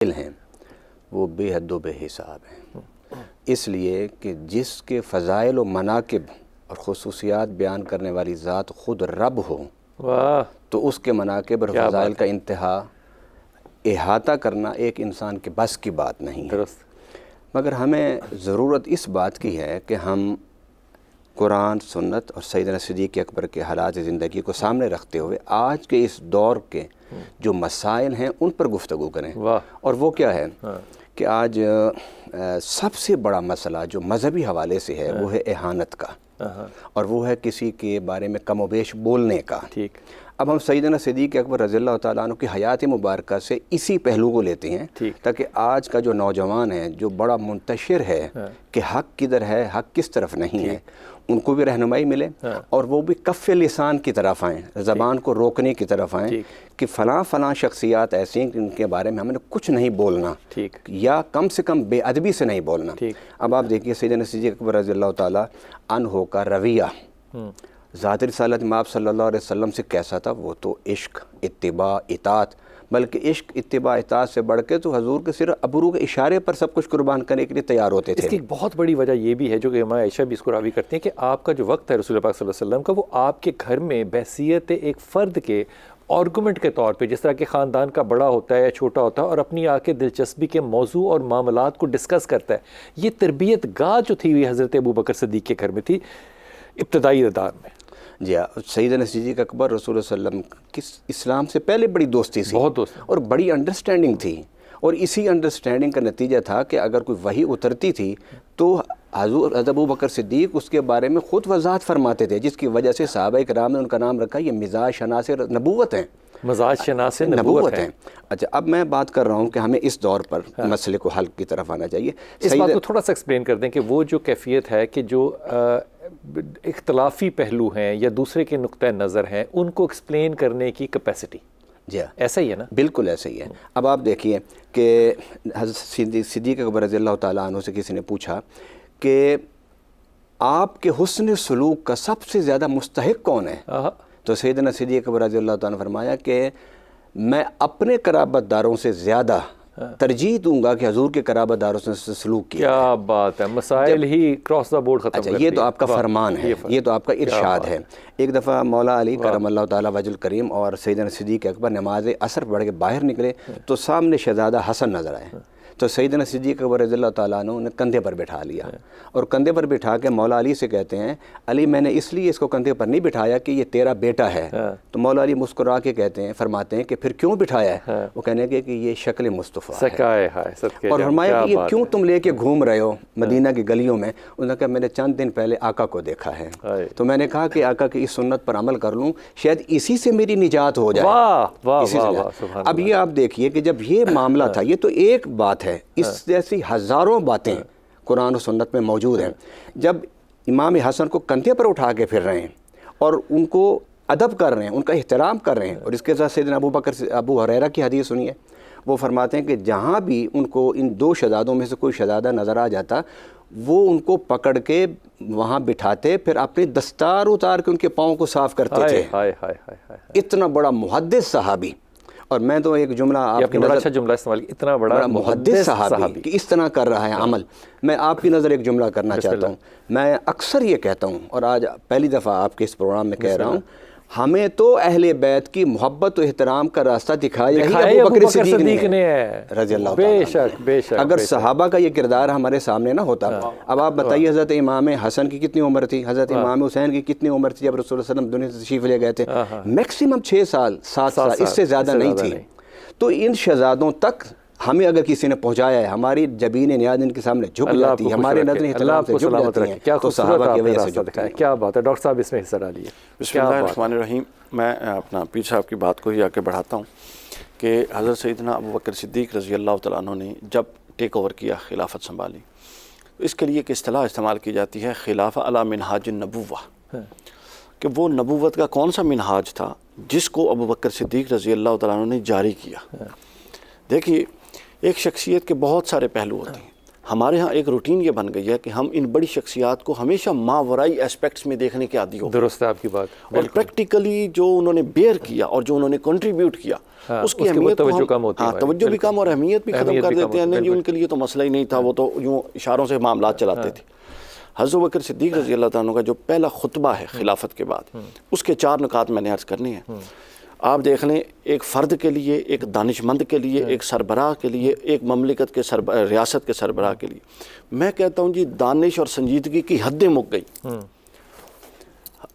ہیں وہ بے حد و بے حساب ہیں، اس لیے کہ جس کے فضائل و مناقب اور خصوصیات بیان کرنے والی ذات خود رب ہو، واہ، تو اس کے مناقب اور فضائل کا انتہا احاطہ کرنا ایک انسان کے بس کی بات نہیں ہے۔ درست۔ مگر ہمیں ضرورت اس بات کی ہے کہ ہم قرآن، سنت اور سیدنا صدیق اکبر کے حالات زندگی کو سامنے رکھتے ہوئے آج کے اس دور کے جو مسائل ہیں ان پر گفتگو کریں۔ واہ۔ اور وہ کیا ہے کہ آج سب سے بڑا مسئلہ جو مذہبی حوالے سے ہے وہ ہے اہانت کا، اور وہ ہے کسی کے بارے میں کم و بیش بولنے کا۔ ٹھیک۔ اب ہم سیدنا صدیق اکبر رضی اللہ تعالیٰ عنہ کی حیات مبارکہ سے اسی پہلو کو لیتے ہیں، تاکہ آج کا جو نوجوان ہے جو بڑا منتشر ہے کہ حق کدھر ہے، حق کس طرف نہیں ہے، ان کو بھی رہنمائی ملے اور وہ بھی کف لسان کی طرف آئیں، زبان کو روکنے کی طرف آئیں کہ فلاں فلاں شخصیات ایسی ہیں ان کے بارے میں ہمیں کچھ نہیں بولنا، یا کم سے کم بے ادبی سے نہیں بولنا۔ اب آپ دیکھیے سیدنا صدیق اکبر رضی اللہ تعالیٰ عنہ کا رویہ ذات رسالت میں آپ صلی اللہ علیہ وسلم سے کیسا تھا؟ وہ تو عشق، اتباع، اطاعت، بلکہ عشق، اتباع، اطاعت سے بڑھ کے تو حضور کے صرف ابرو کے اشارے پر سب کچھ قربان کرنے کے لیے تیار ہوتے تھے۔ اس کی ایک بہت بڑی وجہ یہ بھی ہے جو کہ ہمارے عائشہ بھی اس کو راوی کرتے ہیں کہ آپ کا جو وقت ہے رسول پاک صلی اللہ علیہ وسلم کا، وہ آپ کے گھر میں بحیثیت ایک فرد کے آرگومنٹ کے طور پہ، جس طرح کہ خاندان کا بڑا ہوتا ہے یا چھوٹا ہوتا ہے اور اپنی آ کے دلچسپی کے موضوع اور معاملات کو ڈسکس کرتا ہے، یہ تربیت گاہ جو تھی ہوئی حضرت ابوبکر صدیق کے گھر میں تھی ابتدائی ادوار میں۔ جی ہاں، سیدنا صدیق اکبر رسول صلی اللہ علیہ وسلم کی اسلام سے پہلے بڑی دوستی تھی، بہت دوستی اور بڑی انڈرسٹینڈنگ تھی، اور اسی انڈرسٹینڈنگ کا نتیجہ تھا کہ اگر کوئی وحی اترتی تھی تو حضرت ابوبکر صدیق اس کے بارے میں خود وضاحت فرماتے تھے، جس کی وجہ سے صحابہ کرام نے ان کا نام رکھا یہ مزاج شناس نبوت ہیں، مزاج شناس نبوت ہیں۔ اچھا، اب میں بات کر رہا ہوں کہ ہمیں اس دور پر مسئلے کو حل کی طرف آنا چاہیے۔ اس بات کو تھوڑا سا ایکسپلین کر دیں کہ وہ جو کیفیت ہے کہ جو اختلافی پہلو ہیں یا دوسرے کے نقطہ نظر ہیں ان کو ایکسپلین کرنے کی کیپیسٹی، جی ایسا ہی ہے نا؟ بالکل ایسا ہی ہے۔ اب آپ دیکھیے کہ حضرت صدیق اکبر رضی اللہ تعالیٰ عنہ سے کسی نے پوچھا کہ آپ کے حسن سلوک کا سب سے زیادہ مستحق کون ہے؟ تو سیدنا صدیق اکبر رضی اللہ تعالیٰ نے فرمایا کہ میں اپنے قرابت داروں سے زیادہ ترجیح دوں گا کہ حضور کے قرابت داروں سے سلوک کیا۔ کیا بات ہے، مسائل ہی کراس دا بورڈ ختم کر دیا۔ یہ تو آپ کا فرمان ہے، یہ تو آپ کا ارشاد ہے۔ ایک دفعہ مولا علی کرم اللہ تعالیٰ وجہ الکریم اور سیدنا صدیق اکبر نماز عصر پڑھ کے باہر نکلے تو سامنے شہزادہ حسن نظر آئے، تو سیدنا صدیق اکبر رضی اللہ تعالیٰ عنہ نے کندھے پر بٹھا لیا، اور کندھے پر بٹھا کے مولا علی سے کہتے ہیں علی میں نے اس لیے اس کو کندھے پر نہیں بٹھایا کہ یہ تیرا بیٹا ہے۔ تو مولا علی مسکرا کے کہتے ہیں، فرماتے ہیں کہ پھر کیوں بٹھایا ہے؟ وہ کہنے کے کہ یہ شکل مصطفیٰ ہے، اور فرمایا کہ یہ کیوں تم لے کے گھوم رہے ہو مدینہ کی گلیوں میں؟ انہوں نے کہا میں نے چند دن پہلے آقا کو دیکھا ہے، تو میں نے کہا کہ آقا کی اس سنت پر عمل کر لوں، شاید اسی سے میری نجات ہو جائے۔ اب یہ آپ دیکھیے کہ جب یہ معاملہ تھا، یہ تو ایک بات ہے، اس جیسی ہزاروں باتیں قرآن و سنت میں موجود ہیں۔ جب امام حسن کو کندھے پر اٹھا کے پھر رہے ہیں اور ان کو ادب کر رہے ہیں، ان کا احترام کر رہے ہیں، اور اس کے ساتھ سیدنا ابو ہریرہ کی حدیث سنیے، وہ فرماتے ہیں کہ جہاں بھی ان کو ان دو شہزادوں میں سے کوئی شہزادہ نظر آ جاتا وہ ان کو پکڑ کے وہاں بٹھاتے، پھر اپنے دستار اتار کے ان کے پاؤں کو صاف کرتے تھے۔ اتنا بڑا محدث صحابی، اور میں تو ایک جملہ آپ کی بڑا اچھا جملہ استعمال کیا، اتنا بڑا محدث صحابی کہ اس طرح کر رہا ہے عمل۔ میں آپ کی نظر ایک جملہ کرنا چاہتا ہوں، میں اکثر یہ کہتا ہوں اور آج پہلی دفعہ آپ کے اس پروگرام میں کہہ رہا ہوں، ہمیں تو اہل بیت کی محبت و احترام کا راستہ دکھایا ہی ابو بکر صدیق نے رضی اللہ تعالیٰ عنہ۔ اگر صحابہ کا یہ کردار ہمارے سامنے نہ ہوتا، اب آپ بتائیے حضرت امام حسن کی کتنی عمر تھی، حضرت امام حسین کی کتنی عمر تھی جب رسول اللہ علیہ وسلم دنیا سے تشریف لے گئے تھے؟ میکسیمم 6 سال 7 سال، اس سے زیادہ نہیں تھی۔ تو ان شہزادوں تک ہمیں اگر کسی نے پہنچایا ہے، ہماری جبین نیاز ان کے سامنے جھک جاتی ہے، ہمارے نظریں احترام سے جھک جاتی ہیں، تو صحابہ کی وجہ سے جھکتی ہیں۔ کیا بات ہے ڈاکٹر صاحب، اس میں حصہ ڈالیے۔ بسم اللہ الرحمن الرحیم۔ میں اپنا پیر صاحب کی بات کو ہی آگے بڑھاتا ہوں کہ حضرت سیدنا ابوبکر صدیق رضی اللہ تعالیٰ عنہ نے جب ٹیک اوور کیا، خلافت سنبھالی، تو اس کے لیے ایک اصطلاح استعمال کی جاتی ہے خلافہ علی منہاج النبوہ، کہ وہ نبوت کا کون سا منہاج تھا جس کو ابوبکر صدیق رضی اللہ تعالیٰ عنہ نے جاری کیا۔ دیکھیے، ایک شخصیت کے بہت سارے پہلو ہوتے ہیں، ہمارے ہاں ایک روٹین یہ بن گئی ہے کہ ہم ان بڑی شخصیات کو ہمیشہ ماورائی اسپیکٹس میں دیکھنے کے عادی ہو گئے. درست ہے آپ کی بات. اور پریکٹیکلی جو انہوں نے بیئر کیا اور جو انہوں نے کنٹریبیوٹ کیا اس کی اہمیت توجہ کم ہوتی ہے. توجہ بھی کم اور اہمیت بھی ختم کر دیتے ہیں. ان کے لیے تو مسئلہ ہی نہیں تھا, وہ تو یوں اشاروں سے معاملات چلاتے تھے. حضرت بکر صدیق رضی اللہ تعالیٰ کا جو پہلا خطبہ ہے خلافت کے بعد, اس کے 4 نکات میں نے عرض کرنے ہیں. آپ دیکھ لیں, ایک فرد کے لیے, ایک دانش مند کے لیے, ایک سربراہ کے لیے, ایک مملکت کے ریاست کے سربراہ کے لیے, میں کہتا ہوں جی دانش اور سنجیدگی کی حدیں مک گئی.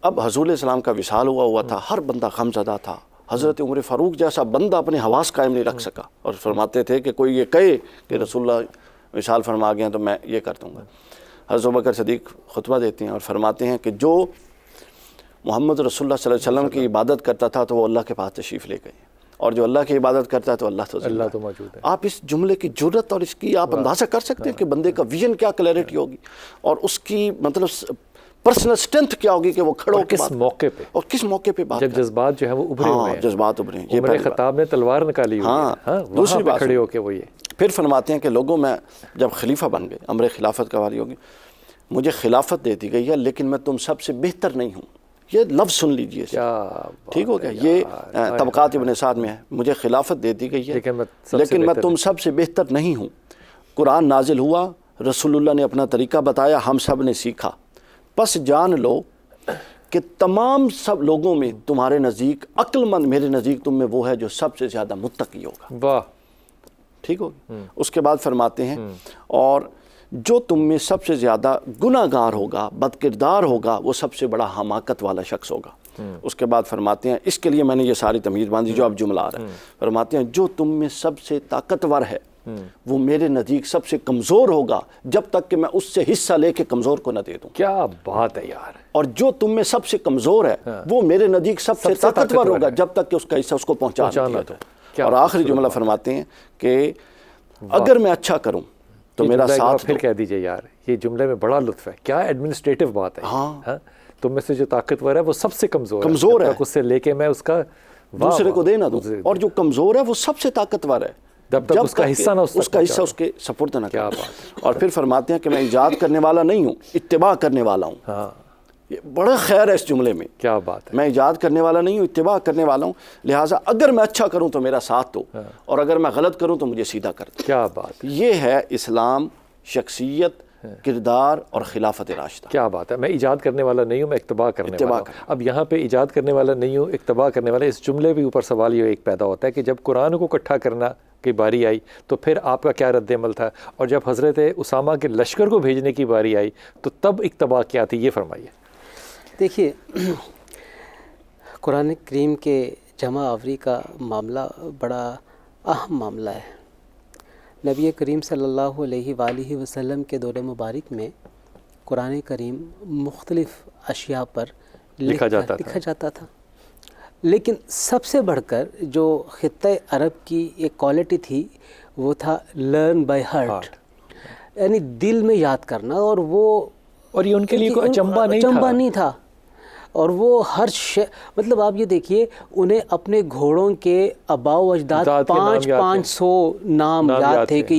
اب حضور علیہ السلام کا وصال ہوا تھا, ہر بندہ غمزدہ تھا. حضرت عمر فاروق جیسا بندہ اپنے حواس قائم نہیں رکھ سکا, اور فرماتے تھے کہ کوئی یہ کہے کہ رسول اللہ وصال فرما گئے ہیں تو میں یہ کر دوں گا. حضرت بکر صدیق خطبہ دیتے ہیں اور فرماتے ہیں کہ جو محمد رسول اللہ صلی اللہ علیہ وسلم کی عبادت کرتا تھا تو وہ اللہ کے پاس تشریف لے گئے, اور جو اللہ کی عبادت کرتا ہے تو اللہ تو موجود ہے. آپ اس جملے کی جرت اور اس کی آپ اندازہ کر سکتے ہیں کہ بندے کا ویژن کیا کلیئرٹی ہوگی, اور اس کی مطلب پرسنل سٹرینتھ کیا ہوگی کہ وہ کھڑا ہو کے کس موقع پہ, اور کس موقع پہ بات, جب جذبات جو ہیں وہ ابھرے ہوئے ہیں. جذبات ابھرے ہیں. عمر خطاب نے تلوار نکالی ہوئی ہے, دوسری بات کھڑے ہو کے وہ یہ پھر فرماتے ہیں کہ لوگوں میں جب خلیفہ بن گئے, امر خلافت کا واری ہوگی, مجھے خلافت دے دی گئی ہے لیکن میں تم سب سے بہتر نہیں ہوں. یہ لفظ سن لیجئے, ٹھیک ہو گیا, یہ طبقات ابن سعد میں ہے. مجھے خلافت دے دی گئی ہے لیکن میں تم سب سے بہتر نہیں ہوں. قرآن نازل ہوا, رسول اللہ نے اپنا طریقہ بتایا, ہم سب نے سیکھا. پس جان لو کہ تمام سب لوگوں میں تمہارے نزدیک عقل مند میرے نزدیک تم میں وہ ہے جو سب سے زیادہ متقی ہوگا. واہ, ٹھیک ہو گیا. اس کے بعد فرماتے ہیں اور جو تم میں سب سے زیادہ گناہ گار ہوگا, بد کردار ہوگا, وہ سب سے بڑا حماقت والا شخص ہوگا. اس کے بعد فرماتے ہیں, اس کے لیے میں نے یہ ساری تمیز باندھی جو اب جملہ آ رہا ہے. فرماتے ہیں جو تم میں سب سے طاقتور ہے وہ میرے نزدیک سب سے کمزور ہوگا جب تک کہ میں اس سے حصہ لے کے کمزور کو نہ دے دوں. کیا بات ہے یار. اور جو تم میں سب سے کمزور ہے وہ میرے نزدیک سب سے طاقتور ہوگا جب تک کہ اس کا حصہ اس کو پہنچا نہ دے. اور آخری جملہ فرماتے ہیں کہ اگر میں اچھا کروں تو میرا ساتھ. پھر کہہ دیجئے یار, یہ جملے میں بڑا لطف ہے, کیا ایڈمنسٹریٹو بات ہے. ہاں, تم میں سے جو طاقتور ہے وہ سب سے کمزور ہے, اس سے لے کے میں اس کا دوسرے کو دے نہ دوں, اور جو کمزور ہے وہ سب سے طاقتور ہے جب تک اس کا حصہ نہ اس کا حصہ اس کے سپرد نہ کرے. اور پھر فرماتے ہیں کہ میں ایجاد کرنے والا نہیں ہوں, اتباع کرنے والا ہوں. یہ بڑا خیر ہے اس جملے میں. کیا بات ہے. میں ایجاد کرنے والا نہیں ہوں, اتباع کرنے والا ہوں, لہٰذا اگر میں اچھا کروں تو میرا ساتھ دو, اور اگر میں غلط کروں تو مجھے سیدھا کر دو. کیا بات. یہ ہے اسلام, شخصیت, کردار اور خلافت راشدہ. کیا بات ہے. میں ایجاد کرنے والا نہیں ہوں, میں اتباع کرنے والا ہوں. اب یہاں پہ ایجاد کرنے والا نہیں ہوں, اتباع کرنے والا, اس جملے کے اوپر سوال یہ ایک پیدا ہوتا ہے کہ جب قرآن کو اکٹھا کرنا کی باری آئی تو پھر آپ کا کیا رد عمل تھا, اور جب حضرت اسامہ کے لشکر کو بھیجنے کی باری آئی تو تب اتباع کیا تھی, یہ فرمائیے. دیکھیے, قرآن کریم کے جمع آوری کا معاملہ بڑا اہم معاملہ ہے. نبی کریم صلی اللہ علیہ وآلہ وسلم کے دور مبارک میں قرآن کریم مختلف اشیاء پر لکھا جاتا تھا, لیکن سب سے بڑھ کر جو خطہ عرب کی ایک کوالٹی تھی وہ تھا لرن بائی ہارٹ, یعنی دل میں یاد کرنا. اور وہ اور یہ ان کے لیے کوئی اچنبھا نہیں تھا. اور وہ ہر مطلب آپ یہ دیکھیے, انہیں اپنے گھوڑوں کے آباء و اجداد 500 نام یاد تھے کہ